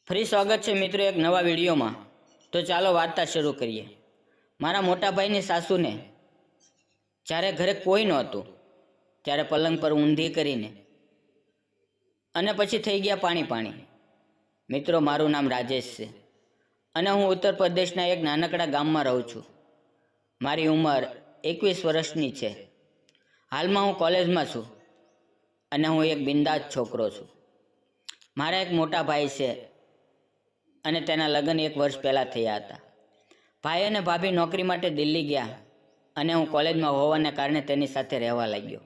ફરી સ્વાગત છે મિત્રો એક નવા વિડીયોમાં। તો ચાલો વાર્તા શરૂ કરીએ। મારા મોટા ભાઈની સાસુને જ્યારે ઘરે કોઈ નહોતું ત્યારે પલંગ પર ઊંધી કરીને અને પછી થઈ ગયા પાણી। મિત્રો, મારું નામ રાજેશ છે અને હું ઉત્તર પ્રદેશના એક નાનકડા ગામમાં રહું છું। મારી ઉંમર 21 વર્ષની છે। હાલમાં હું કોલેજમાં છું અને હું એક બિંદાસ છોકરો છું। મારા એક મોટા ભાઈ છે અને તેના લગ્ન 1 વર્ષ પહેલાં થયા હતા। ભાઈ અને ભાભી નોકરી માટે દિલ્હી ગયા અને હું કોલેજમાં હોવાને કારણે તેની સાથે રહેવા લાગ્યો।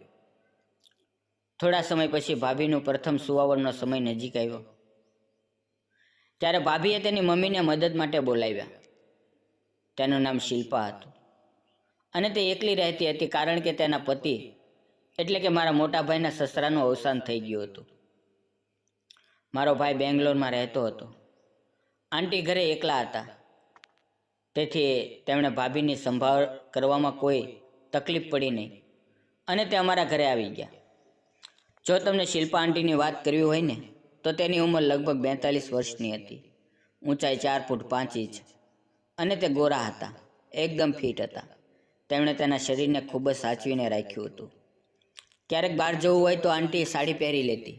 થોડા સમય પછી ભાભીનું પ્રથમ સુવાવડનો સમય નજીક આવ્યો ત્યારે ભાભીએ તેની મમ્મીને મદદ માટે બોલાવ્યા। તેનું નામ શિલ્પા હતું અને તે એકલી રહેતી હતી કારણ કે તેના પતિ એટલે કે મારા મોટા ભાઈના સસરાનું અવસાન થઈ ગયું હતું। મારો ભાઈ બેંગ્લોરમાં રહેતો હતો। આંટી ઘરે એકલા હતા, તેથી તેમણે ભાભીની સંભાળ કરવામાં કોઈ તકલીફ પડી નહીં અને તે અમારા ઘરે આવી ગયા। જો તમને શિલ્પા આંટીની વાત કરવી હોય ને તો તેની ઉંમર લગભગ 42 વર્ષની હતી। ઊંચાઈ 4 ફૂટ 5 ઇંચ અને તે ગોરા હતા, એકદમ ફિટ હતા। તેમણે તેના શરીરને ખૂબ જ સાચવીને રાખ્યું હતું। ક્યારેક બહાર જવું હોય તો આંટી સાડી પહેરી લેતી,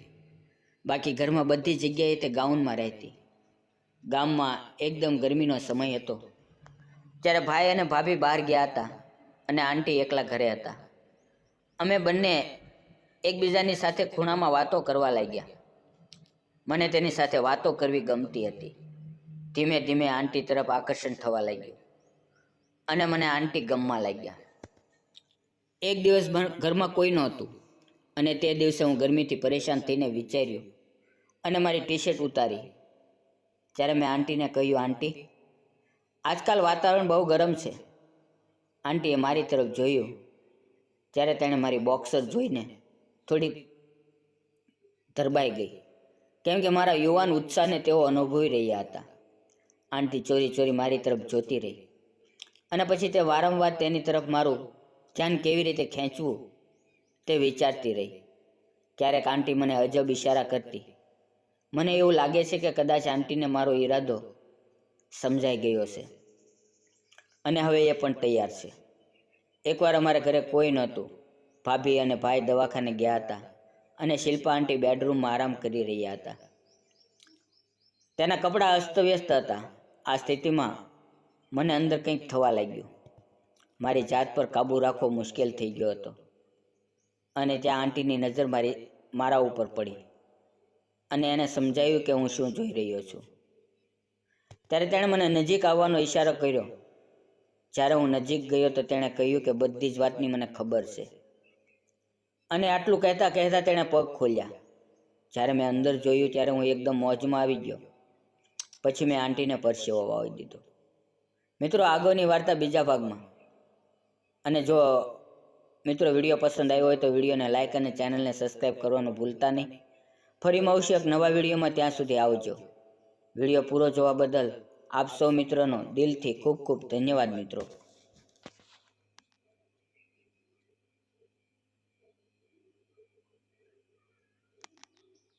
બાકી ઘરમાં બધી જગ્યાએ તે ગાઉનમાં રહેતી। ગામમાં એકદમ ગરમીનો સમય હતો ત્યારે ભાઈ અને ભાભી બહાર ગયા હતા અને આંટી એકલા ઘરે હતા। અમે બંને એકબીજાની સાથે ખૂણામાં વાતો કરવા લાગ્યા। મને તેની સાથે વાતો કરવી ગમતી હતી। ધીમે ધીમે આંટી તરફ આકર્ષણ થવા લાગ્યું અને મને આંટી ગમવા લાગ્યા। એક દિવસ ઘરમાં કોઈ નહોતું અને તે દિવસે હું ગરમીથી પરેશાન થઈને વિચાર્યું અને મારી ટી-શર્ટ ઉતારી। ત્યારે મેં આંટીને કહ્યું, આંટી, આજકાલ વાતાવરણ બહુ ગરમ છે। આંટીએ મારી તરફ જોયું ત્યારે તેણે મારી બોક્સર જોઈને થોડી ધરબાઈ ગઈ, કેમ કે મારા યુવાન ઉત્સાહને તેઓ અનુભવી રહ્યા હતા। આંટી ચોરી ચોરી મારી તરફ જોતી રહી અને પછી તે વારંવાર તેની તરફ મારું ધ્યાન કેવી રીતે ખેંચવું તે વિચારતી રહી। ક્યારેક આંટી મને અજબ ઇશારા કરતી। મને એવું લાગે છે કે કદાચ આંટીને મારો ઈરાદો સમજાઈ ગયો છે અને હવે એ પણ તૈયાર છે। એકવાર અમારા ઘરે કોઈ નહોતું। ભાભી અને ભાઈ દવાખાને ગયા હતા અને શિલ્પા આંટી બેડરૂમમાં આરામ કરી રહ્યા હતા। તેના કપડાં અસ્તવ્યસ્ત હતા। આ સ્થિતિમાં મને અંદર કંઈક થવા લાગ્યું। મારી જાત પર કાબૂ રાખવો મુશ્કેલ થઈ ગયો હતો અને ત્યાં આંટીની નજર મારા ઉપર પડી અને એને સમજાયું કે હું શું જોઈ રહ્યો છું। ત્યારે તેણે મને નજીક આવવાનો ઈશારો કર્યો। જ્યારે હું નજીક ગયો તો તેણે કહ્યું કે બધી જ વાતની મને ખબર છે અને આટલું કહેતા કહેતા તેણે પગ ખોલ્યા। જ્યારે મેં અંદર જોયું ત્યારે હું એકદમ મોજમાં આવી ગયો। પછી મેં આંટીને પરસેવો વાળી દીધો। મિત્રો, આગળની વાર્તા બીજા ભાગમાં। અને જો મિત્રો વિડીયો પસંદ આવ્યો હોય તો વિડીયોને લાઇક અને ચેનલને સબસ્ક્રાઈબ કરવાનું ભૂલતા નહીં। ફરી મળશું એક નવા વિડીયોમાં, ત્યાં સુધી આવજો। વિડીયો પૂરો જોવા બદલ આપ સૌ મિત્રોનો દિલથી ખૂબ ખૂબ ધન્યવાદ મિત્રો।